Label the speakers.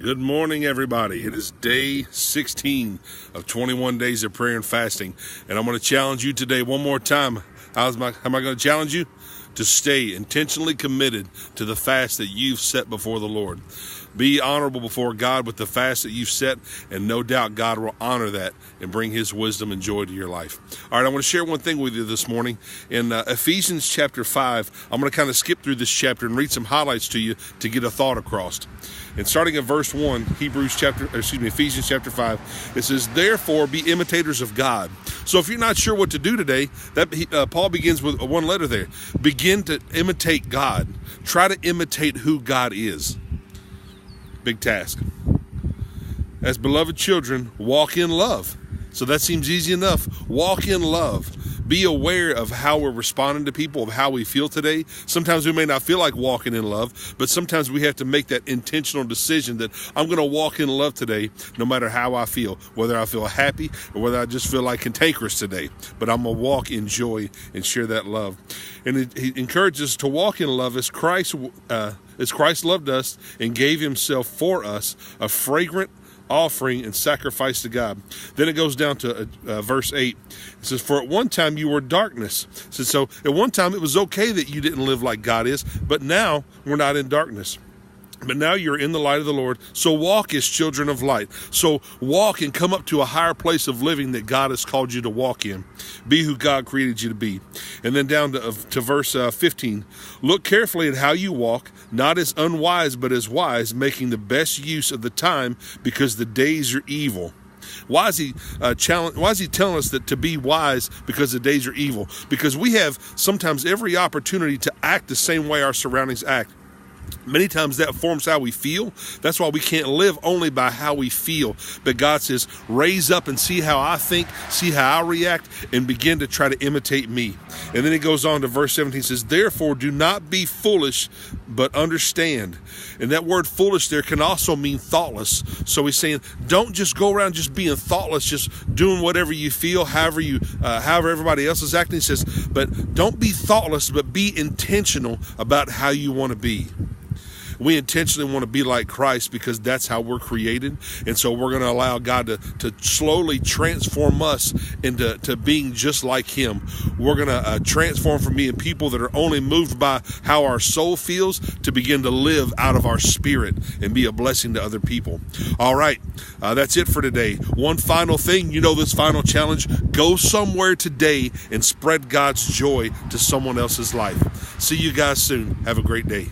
Speaker 1: Good morning, everybody. It is day 16 of 21 days of prayer and fasting. And I'm going to challenge you today one more time. How am I going to challenge you? To stay intentionally committed to the fast that you've set before the Lord. Be honorable before God with the fast that you've set, and no doubt God will honor that and bring his wisdom and joy to your life. All right, I want to share one thing with you this morning. In Ephesians chapter 5, I'm going to kind of skip through this chapter and read some highlights to you to get a thought across. And starting at verse 1, Ephesians chapter 5, it says, "Therefore be imitators of God." So if you're not sure what to do today, Paul begins with one letter there. Begin to imitate God. Try to imitate who God is. Big task. As beloved children, walk in love. So that seems easy enough. Walk in love. Be aware of how we're responding to people, of how we feel today. Sometimes we may not feel like walking in love, but sometimes we have to make that intentional decision that I'm going to walk in love today, no matter how I feel, whether I feel happy or whether I just feel like cantankerous today. But I'm going to walk in joy and share that love. And he encourages us to walk in love as Christ loved us and gave himself for us, a fragrant offering and sacrifice to God. Then it goes down to verse 8. It says, "For at one time you were darkness." So at one time it was okay that you didn't live like God is, but now we're not in darkness. But now you're in the light of the Lord, so walk as children of light. So walk and come up to a higher place of living that God has called you to walk in. Be who God created you to be. And then down to verse 15. "Look carefully at how you walk, not as unwise but as wise, making the best use of the time, because the days are evil." Why is he telling us that to be wise because the days are evil? Because we have sometimes every opportunity to act the same way our surroundings act. Many times that forms how we feel. That's why we can't live only by how we feel. But God says, raise up and see how I think, see how I react, and begin to try to imitate me. And then he goes on to verse 17, says, "Therefore do not be foolish, but understand." And that word foolish there can also mean thoughtless. So he's saying, don't just go around just being thoughtless, just doing whatever you feel, however everybody else is acting. He says, but don't be thoughtless, but be intentional about how you want to be. We intentionally want to be like Christ because that's how we're created. And so we're going to allow God to slowly transform us into being just like him. We're going to transform from being people that are only moved by how our soul feels to begin to live out of our spirit and be a blessing to other people. All right, that's it for today. One final thing, this final challenge, go somewhere today and spread God's joy to someone else's life. See you guys soon. Have a great day.